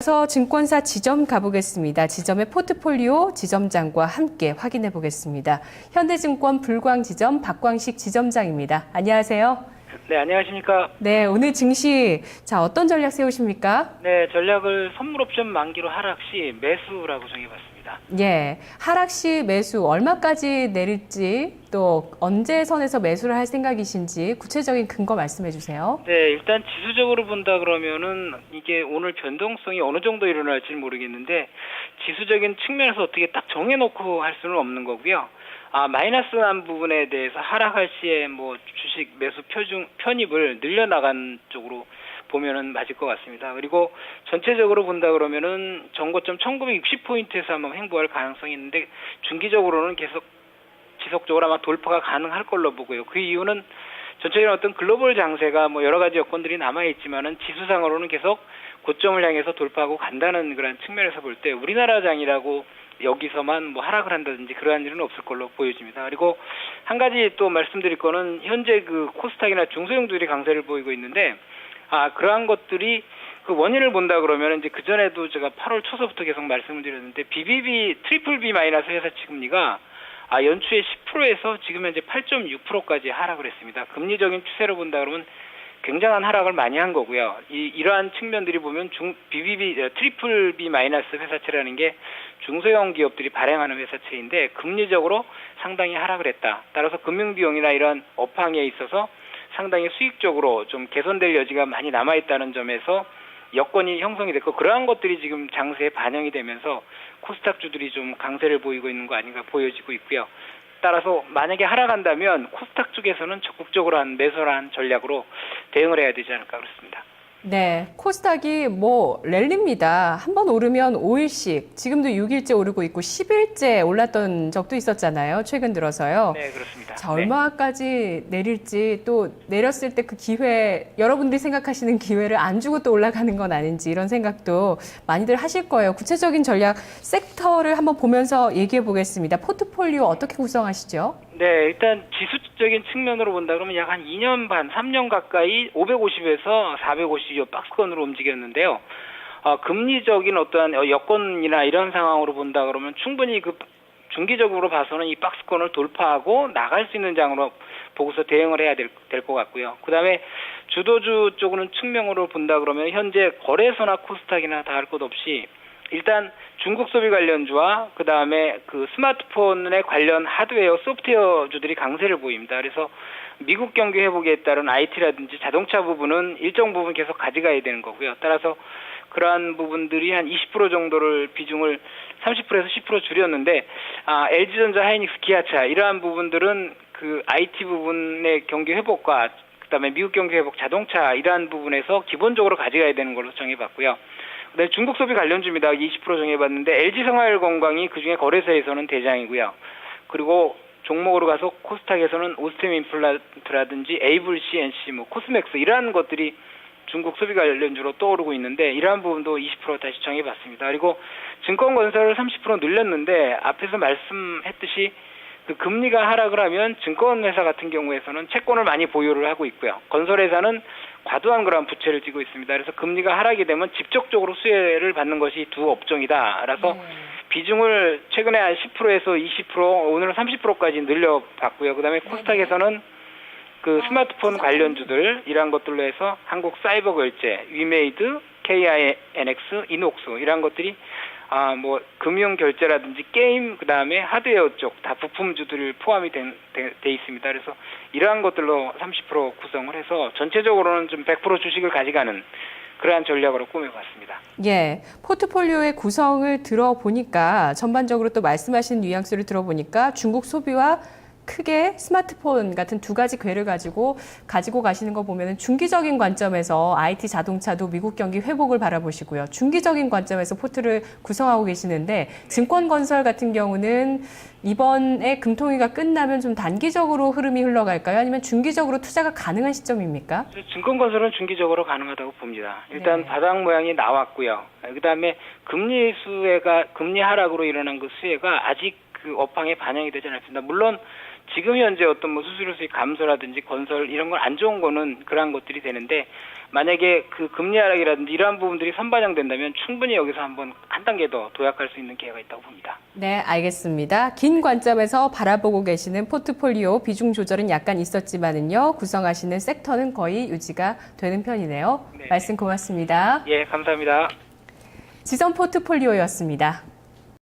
이어서 증권사 지점 가보겠습니다. 지점의 포트폴리오 지점장과 함께 확인해 보겠습니다. 현대증권 불광지점 박광식 지점장입니다. 안녕하세요. 네, 안녕하십니까. 네, 오늘 증시 어떤 전략 세우십니까? 네, 전략을 선물옵션 만기로 하락 시 매수라고 정해봤습니다. 예, 하락 시 매수 얼마까지 내릴지 또 언제 선에서 매수를 할 생각이신지 구체적인 근거 말씀해 주세요. 네, 일단 지수적으로 본다 그러면은 이게 오늘 변동성이 어느 정도 일어날지는 모르겠는데 지수적인 측면에서 어떻게 딱 정해놓고 할 수는 없는 거고요. 마이너스한 부분에 대해서 하락할 시에 뭐 주식 매수 편입을 늘려나간 쪽으로 보면은 맞을 것 같습니다. 그리고 전체적으로 본다 그러면은 전고점 1960포인트에서 한번 횡보할 가능성이 있는데 중기적으로는 계속 지속적으로 아마 돌파가 가능할 걸로 보고요. 그 이유는 전체적인 어떤 글로벌 장세가 뭐 여러 가지 여건들이 남아 있지만은 지수상으로는 계속 고점을 향해서 돌파하고 간다는 그런 측면에서 볼 때 우리나라 장이라고 여기서만 뭐 하락을 한다든지 그러한 일은 없을 걸로 보여집니다. 그리고 한 가지 또 말씀드릴 거는 현재 그 코스닥이나 중소형주들이 강세를 보이고 있는데 그러한 것들이 그 원인을 본다 그러면 이제 그 전에도 제가 8월 초서부터 계속 말씀을 드렸는데 BBB 트리플 B 마이너스 회사 지금리가 연초에 10%에서 지금 현재 8.6%까지 하락을 했습니다. 금리적인 추세로 본다 그러면 굉장한 하락을 많이 한 거고요. 이러한 측면들이 보면 BBB 트리플 B 마이너스 회사채라는 게 중소형 기업들이 발행하는 회사채인데 금리적으로 상당히 하락을 했다. 따라서 금융비용이나 이런 업황에 있어서 상당히 수익적으로 좀 개선될 여지가 많이 남아있다는 점에서 여건이 형성이 됐고 그러한 것들이 지금 장세에 반영이 되면서 코스닥주들이 좀 강세를 보이고 있는 거 아닌가 보여지고 있고요. 따라서 만약에 하락한다면 코스닥 쪽에서는 적극적으로 한 매수한 전략으로 대응을 해야 되지 않을까 그렇습니다. 네, 코스닥이 랠리입니다. 한번 오르면 5일씩, 지금도 6일째 오르고 있고 10일째 올랐던 적도 있었잖아요. 최근 들어서요. 네, 그렇습니다. 얼마까지 내릴지 또 내렸을 때 그 기회, 여러분들이 생각하시는 기회를 안 주고 또 올라가는 건 아닌지 이런 생각도 많이들 하실 거예요. 구체적인 전략, 섹터를 한번 보면서 얘기해 보겠습니다. 포트폴리오 어떻게 구성하시죠? 네, 일단 지수적인 측면으로 본다 그러면 약 한 2년 반, 3년 가까이 550에서 450 박스권으로 움직였는데요. 금리적인 어떠한 여건이나 이런 상황으로 본다 그러면 충분히 그 중기적으로 봐서는 이 박스권을 돌파하고 나갈 수 있는 장으로 보고서 대응을 해야 될 것 같고요. 그 다음에 주도주 쪽으로는 측면으로 본다 그러면 현재 거래소나 코스닥이나 다 할 것 없이 일단 중국 소비 관련주와 그 다음에 그 스마트폰에 관련 하드웨어, 소프트웨어주들이 강세를 보입니다. 그래서 미국 경기 회복에 따른 IT라든지 자동차 부분은 일정 부분 계속 가져가야 되는 거고요. 따라서 그러한 부분들이 한 20% 정도를 비중을 30%에서 10% 줄였는데 LG전자, 하이닉스, 기아차 이러한 부분들은 그 IT 부분의 경기 회복과 그다음에 미국 경기 회복, 자동차 이러한 부분에서 기본적으로 가져가야 되는 걸로 정해봤고요. 네, 중국 소비 관련주입니다. 20% 정해봤는데 LG생활건강이 그중에 거래소에서는 대장이고요. 그리고 종목으로 가서 코스닥에서는 오스템 임플란트라든지 에이블C, NC, 코스맥스 이러한 것들이 중국 소비 관련주로 떠오르고 있는데 이러한 부분도 20% 다시 정해봤습니다. 그리고 증권건설을 30% 늘렸는데 앞에서 말씀했듯이 그 금리가 하락을 하면 증권회사 같은 경우에서는 채권을 많이 보유를 하고 있고요. 건설회사는 과도한 그런 부채를 지고 있습니다. 그래서 금리가 하락이 되면 직접적으로 수혜를 받는 것이 두 업종이다. 그래서 비중을 최근에 한 10%에서 20%, 오늘은 30%까지 늘려봤고요. 그다음에 코스닥에서는 그 스마트폰 관련주들 이러한 것들로 해서 한국사이버결제, 위메이드, KINX, 이녹스 이러한 것들이 금융 결제라든지 게임 그다음에 하드웨어 쪽 다 부품주들 포함이 돼 있습니다. 그래서 이러한 것들로 30% 구성을 해서 전체적으로는 좀 100% 주식을 가져가는 그러한 전략으로 꾸며봤습니다. 예, 포트폴리오의 구성을 들어보니까 전반적으로 또 말씀하신 뉘앙스를 들어보니까 중국 소비와 크게 스마트폰 같은 두 가지 궤를 가지고 가시는 거 보면은 중기적인 관점에서 IT 자동차도 미국 경기 회복을 바라보시고요. 중기적인 관점에서 포트를 구성하고 계시는데 증권건설 같은 경우는 이번에 금통위가 끝나면 좀 단기적으로 흐름이 흘러갈까요? 아니면 중기적으로 투자가 가능한 시점입니까? 증권건설은 중기적으로 가능하다고 봅니다. 일단 바닥 모양이 나왔고요. 그다음에 금리 하락으로 일어난 그 수혜가 아직 그 업황에 반영이 되지 않았습니다. 물론 지금 현재 어떤 수수료 수익 감소라든지 건설 이런 건 안 좋은 거는 그러한 것들이 되는데 만약에 그 금리 하락이라든지 이러한 부분들이 선반영된다면 충분히 여기서 한번 한 단계 더 도약할 수 있는 기회가 있다고 봅니다. 네, 알겠습니다. 긴 관점에서 바라보고 계시는 포트폴리오 비중 조절은 약간 있었지만은요, 구성하시는 섹터는 거의 유지가 되는 편이네요. 네. 말씀 고맙습니다. 예, 감사합니다. 지선 포트폴리오였습니다.